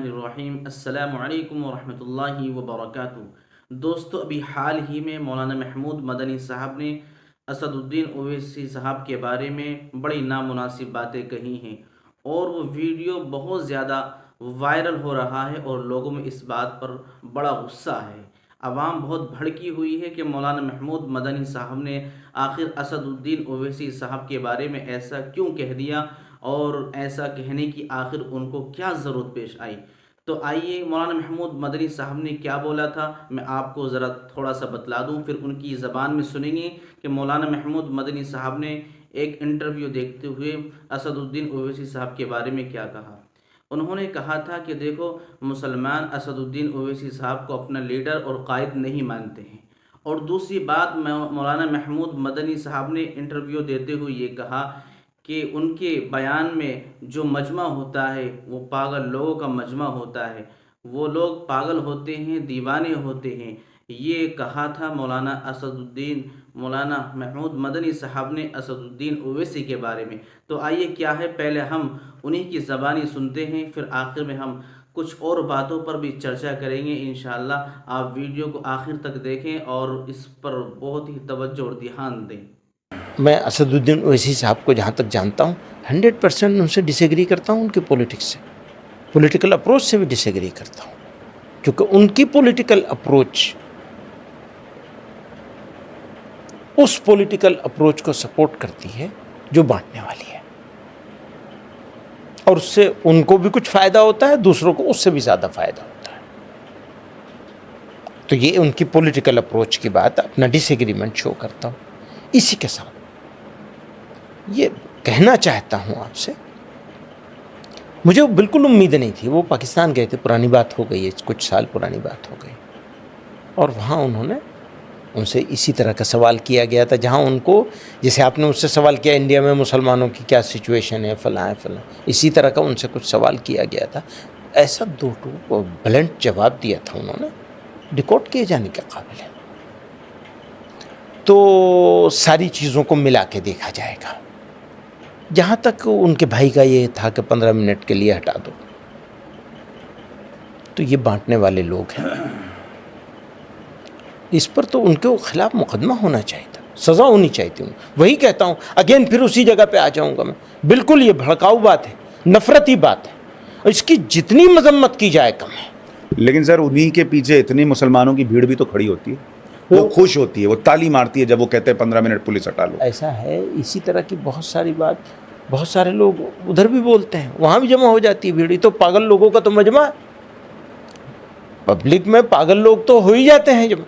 الرحمن الرحیم۔ السلام علیکم ورحمۃ اللہ وبرکاتہ۔ دوستو، ابھی حال ہی میں مولانا محمود مدنی صاحب نے اسد الدین اویسی صاحب کے بارے میں بڑی نامناسب باتیں کہی ہیں، اور وہ ویڈیو بہت زیادہ وائرل ہو رہا ہے اور لوگوں میں اس بات پر بڑا غصہ ہے۔ عوام بہت بھڑکی ہوئی ہے کہ مولانا محمود مدنی صاحب نے آخر اسد الدین اویسی صاحب کے بارے میں ایسا کیوں کہہ دیا، اور ایسا کہنے کی آخر ان کو کیا ضرورت پیش آئی۔ تو آئیے مولانا محمود مدنی صاحب نے کیا بولا تھا میں آپ کو ذرا تھوڑا سا بتلا دوں، پھر ان کی زبان میں سنیں گے کہ مولانا محمود مدنی صاحب نے ایک انٹرویو دیکھتے ہوئے اسد الدین اویسی صاحب کے بارے میں کیا کہا۔ انہوں نے کہا تھا کہ دیکھو، مسلمان اسد الدین اویسی صاحب کو اپنا لیڈر اور قائد نہیں مانتے ہیں، اور دوسری بات مولانا محمود مدنی صاحب نے انٹرویو دیتے ہوئے یہ کہا کہ ان کے بیان میں جو مجمع ہوتا ہے وہ پاگل لوگوں کا مجمع ہوتا ہے، وہ لوگ پاگل ہوتے ہیں، دیوانے ہوتے ہیں۔ یہ کہا تھا مولانا محمود مدنی صاحب نے اسد الدین اویسی کے بارے میں۔ تو آئیے کیا ہے، پہلے ہم انہی کی زبانی سنتے ہیں، پھر آخر میں ہم کچھ اور باتوں پر بھی چرچا کریں گے انشاءاللہ۔ آپ ویڈیو کو آخر تک دیکھیں اور اس پر بہت ہی توجہ اور دھیان دیں۔ میں اسد الدین اویسی صاحب کو جہاں تک جانتا ہوں 100% ان سے ڈس ایگری کرتا ہوں، ان کی پولیٹکس سے، پولیٹیکل اپروچ سے بھی ڈس ایگری کرتا ہوں، کیونکہ ان کی پولیٹیکل اپروچ اس پولیٹیکل اپروچ کو سپورٹ کرتی ہے جو بانٹنے والی ہے، اور اس سے ان کو بھی کچھ فائدہ ہوتا ہے، دوسروں کو اس سے بھی زیادہ فائدہ ہوتا ہے۔ تو یہ ان کی پولیٹیکل اپروچ کی بات، اپنا ڈس ایگریمنٹ شو کرتا ہوں۔ اسی کے ساتھ یہ کہنا چاہتا ہوں آپ سے، مجھے بالکل امید نہیں تھی، وہ پاکستان گئے تھے، پرانی بات ہو گئی ہے، کچھ سال پرانی بات ہو گئی، اور وہاں انہوں نے ان سے اسی طرح کا سوال کیا گیا تھا، جہاں ان کو، جیسے آپ نے مجھ سے سوال کیا انڈیا میں مسلمانوں کی کیا سچویشن ہے، فلاں ہے فلاں، اسی طرح کا ان سے کچھ سوال کیا گیا تھا۔ ایسا دو بلنٹ جواب دیا تھا انہوں نے، ریکارڈ کیے جانے کے قابل ہے۔ تو ساری چیزوں کو ملا کے دیکھا جائے گا، جہاں تک ان کے بھائی کا یہ تھا کہ 15 منٹ کے لیے ہٹا دو، تو یہ بانٹنے والے لوگ ہیں، اس پر تو ان کے خلاف مقدمہ ہونا چاہیے تھا، سزا ہونی چاہیے تھی۔ وہی کہتا ہوں اگین، پھر اسی جگہ پہ آ جاؤں گا میں، بالکل یہ بھڑکاؤ بات ہے، نفرتی بات ہے، اور اس کی جتنی مذمت کی جائے کم ہے۔ لیکن سر، انہی کے پیچھے اتنی مسلمانوں کی بھیڑ بھی تو کھڑی ہوتی ہے، وہ خوش ہوتی ہے، وہ تالی مارتی ہے جب وہ کہتے ہیں 15 منٹ پولیس ہٹا لو۔ ایسا ہے، اسی طرح کی بہت ساری بات، بہت سارے لوگ ادھر بھی بولتے ہیں، وہاں بھی جمع ہو جاتی ہے بھیڑ۔ تو پاگل لوگوں کا تو مجمع ہے، پبلک میں پاگل لوگ تو ہو ہی جاتے ہیں جمع۔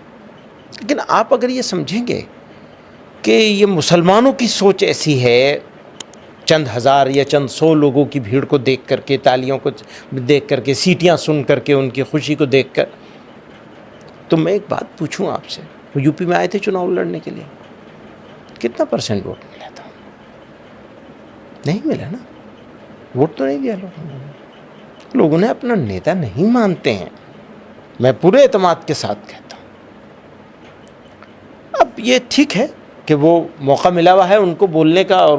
لیکن آپ اگر یہ سمجھیں گے کہ یہ مسلمانوں کی سوچ ایسی ہے، چند ہزار یا چند سو لوگوں کی بھیڑ کو دیکھ کر کے، تالیوں کو دیکھ کر کے، سیٹیاں سن کر کے، ان کی خوشی کو دیکھ کر، تو میں ایک بات پوچھوں آپ سے، وہ یو پی میں آئے تھے چناؤ لڑنے کے لیے، کتنا پرسنٹ ووٹ ملا تھا؟ نہیں ملا نا، ووٹ تو نہیں دیا لوگوں نے۔ لوگوں نے اپنا نیتا نہیں مانتے ہیں، میں پورے اعتماد کے ساتھ کہتا ہوں۔ اب یہ ٹھیک ہے کہ وہ موقع ملا ہوا ہے ان کو بولنے کا، اور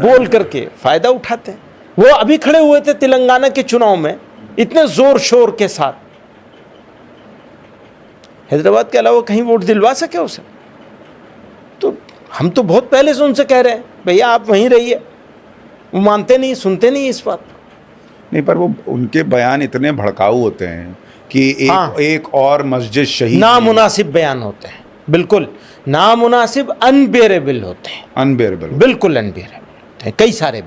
بول کر کے فائدہ اٹھاتے ہیں۔ وہ ابھی کھڑے ہوئے تھے تلنگانہ کے چناؤ میں اتنے زور شور کے ساتھ، حیدرآباد کے علاوہ کہیں ووٹ دلوا سکے اسے؟ تو ہم تو بہت پہلے سے ان سے کہہ رہے ہیں بھیا آپ وہیں رہیے، وہ مانتے نہیں، سنتے نہیں اس بات۔ نہیں، پر وہ ان کے بیان اتنے بھڑکاؤ ہوتے ہیں کہ ایک اور مسجد شہید، نامناسب بیان ہوتے ہیں، بالکل نامناسب، انبیئریبل ہوتے ہیں، انبیئریبل، بالکل انبیئریبل ہوتے ہیں، کئی سارے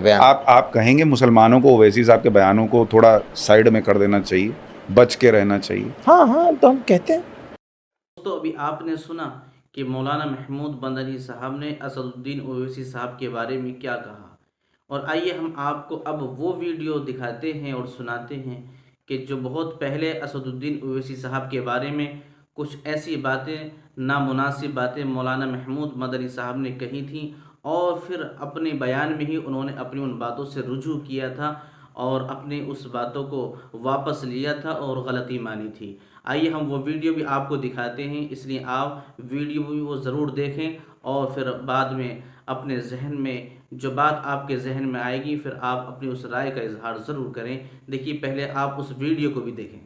بیان۔ آپ کہیں گے مسلمانوں کو اویسی صاحب کے بیانوں کو تھوڑا سائیڈ میں کر دینا چاہیے، بچ کے رہنا چاہیے؟ ہاں تو ہم کہتے ہیں۔ دوستو، ابھی آپ نے سنا کہ مولانا محمود مدنی صاحب نے اسد الدین اویسی صاحب کے بارے میں کیا کہا، اور آئیے ہم آپ کو اب وہ ویڈیو دکھاتے ہیں اور سناتے ہیں کہ جو بہت پہلے اسد الدین اویسی صاحب کے بارے میں کچھ ایسی باتیں، نامناسب باتیں مولانا محمود مدنی صاحب نے کہی تھیں، اور پھر اپنے بیان میں ہی انہوں نے اپنی ان باتوں سے رجوع کیا تھا اور اپنے اس باتوں کو واپس لیا تھا اور غلطی مانی تھی۔ آئیے ہم وہ ویڈیو بھی آپ کو دکھاتے ہیں، اس لیے آپ ویڈیو بھی وہ ضرور دیکھیں، اور پھر بعد میں اپنے ذہن میں جو بات آپ کے ذہن میں آئے گی پھر آپ اپنی اس رائے کا اظہار ضرور کریں۔ دیکھیے پہلے آپ اس ویڈیو کو بھی دیکھیں۔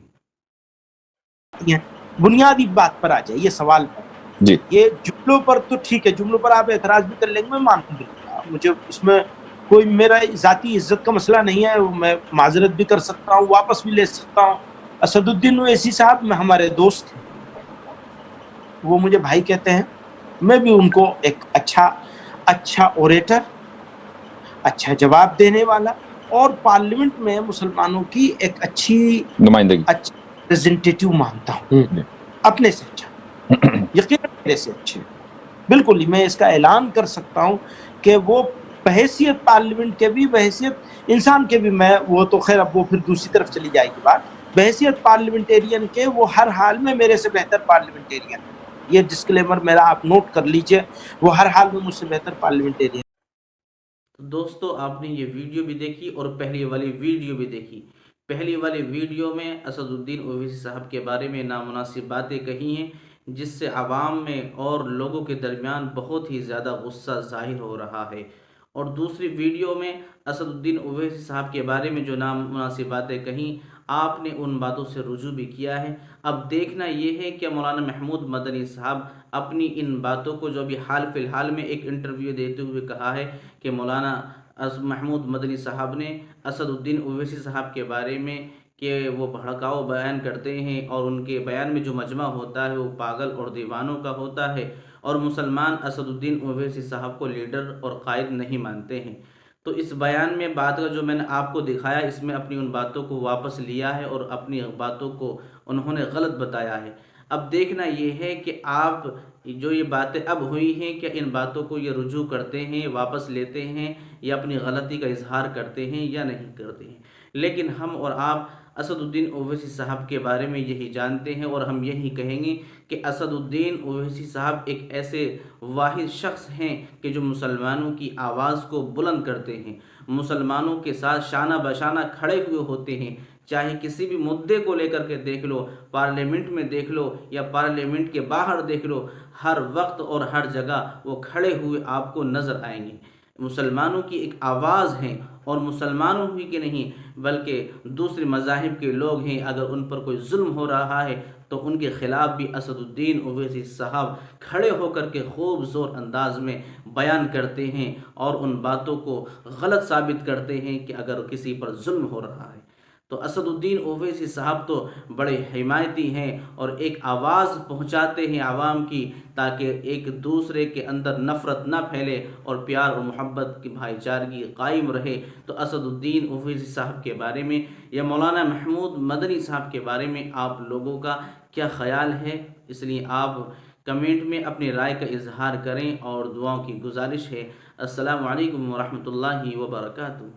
بنیادی بات پر آ جائے، یہ سوال پر، جی یہ جملوں پر تو ٹھیک ہے، جملوں پر آپ اعتراض بھی کر لیں گے، میں مانوں گا، مجھے اس میں کوئی میرا ذاتی عزت کا مسئلہ نہیں ہے، میں معذرت بھی کر سکتا ہوں، واپس بھی لے سکتا ہوں۔ اسد الدین اویسی صاحب میں ہمارے دوست ہیں، وہ مجھے بھائی کہتے ہیں، میں بھی ان کو ایک اچھا اوریٹر، اچھا جواب دینے والا، اور پارلیمنٹ میں مسلمانوں کی ایک اچھی نمائندگی ریپرزینٹیٹیو مانتا ہوں، اپنے سے اچھا، یقیناً میرے سے اچھے، بالکل ہی میں اس کا اعلان کر سکتا ہوں کہ وہ بحیثیت پارلیمنٹ کے بھی، بحیثیت انسان کے بھی، میں وہ تو خیر اب وہ پھر دوسری طرف چلی جائے گی بات، بحیثیت پارلیمنٹیرین کے وہ ہر حال میں میرے سے بہتر پارلیمنٹیرین ہے، یہ ڈسکلیمر میرا آپ نوٹ کر لیجئے، وہ ہر حال میں مجھ سے بہتر پارلیمنٹیرین۔ دوستو آپ نے یہ ویڈیو بھی دیکھی اور پہلی والی ویڈیو بھی دیکھی۔ پہلی والی ویڈیو میں اسد الدین اویسی صاحب کے بارے میں نامناسب باتیں کہی ہیں، جس سے عوام میں اور لوگوں کے درمیان بہت ہی زیادہ غصہ ظاہر ہو رہا ہے، اور دوسری ویڈیو میں اسد الدین اویسی صاحب کے بارے میں جو نامناسب باتیں کہیں آپ نے ان باتوں سے رجوع بھی کیا ہے۔ اب دیکھنا یہ ہے کہ مولانا محمود مدنی صاحب اپنی ان باتوں کو، جو ابھی حال فی الحال میں ایک انٹرویو دیتے ہوئے کہا ہے کہ مولانا محمود مدنی صاحب نے اسد الدین اویسی صاحب کے بارے میں کہ وہ بھڑکاؤ بیان کرتے ہیں، اور ان کے بیان میں جو مجمع ہوتا ہے وہ پاگل اور دیوانوں کا ہوتا ہے، اور مسلمان اسد الدین اویسی صاحب کو لیڈر اور قائد نہیں مانتے ہیں۔ تو اس بیان میں بات کا جو میں نے آپ کو دکھایا، اس میں اپنی ان باتوں کو واپس لیا ہے اور اپنی باتوں کو انہوں نے غلط بتایا ہے۔ اب دیکھنا یہ ہے کہ آپ جو یہ باتیں اب ہوئی ہیں کہ ان باتوں کو یہ رجوع کرتے ہیں، واپس لیتے ہیں، یا اپنی غلطی کا اظہار کرتے ہیں یا نہیں کرتے ہیں۔ لیکن ہم اور آپ اسد الدین اویسی صاحب کے بارے میں یہی جانتے ہیں، اور ہم یہی کہیں گے کہ اسد الدین اویسی صاحب ایک ایسے واحد شخص ہیں کہ جو مسلمانوں کی آواز کو بلند کرتے ہیں، مسلمانوں کے ساتھ شانہ بشانہ کھڑے ہوئے ہوتے ہیں، چاہے کسی بھی مدعے کو لے کر کے دیکھ لو، پارلیمنٹ میں دیکھ لو یا پارلیمنٹ کے باہر دیکھ لو، ہر وقت اور ہر جگہ وہ کھڑے ہوئے آپ کو نظر آئیں گے۔ مسلمانوں کی ایک آواز ہیں، اور مسلمانوں ہی کے نہیں بلکہ دوسرے مذاہب کے لوگ ہیں، اگر ان پر کوئی ظلم ہو رہا ہے تو ان کے خلاف بھی اسد الدین اویسی صاحب کھڑے ہو کر کے خوب زور انداز میں بیان کرتے ہیں، اور ان باتوں کو غلط ثابت کرتے ہیں کہ اگر کسی پر ظلم ہو رہا ہے۔ تو اسد الدین اویسی صاحب تو بڑے حمایتی ہیں، اور ایک آواز پہنچاتے ہیں عوام کی، تاکہ ایک دوسرے کے اندر نفرت نہ پھیلے اور پیار اور محبت کی بھائی چارگی قائم رہے۔ تو اسد الدین اویسی صاحب کے بارے میں یا مولانا محمود مدنی صاحب کے بارے میں آپ لوگوں کا کیا خیال ہے؟ اس لیے آپ کمنٹ میں اپنی رائے کا اظہار کریں، اور دعاؤں کی گزارش ہے۔ السلام علیکم ورحمۃ اللہ وبرکاتہ۔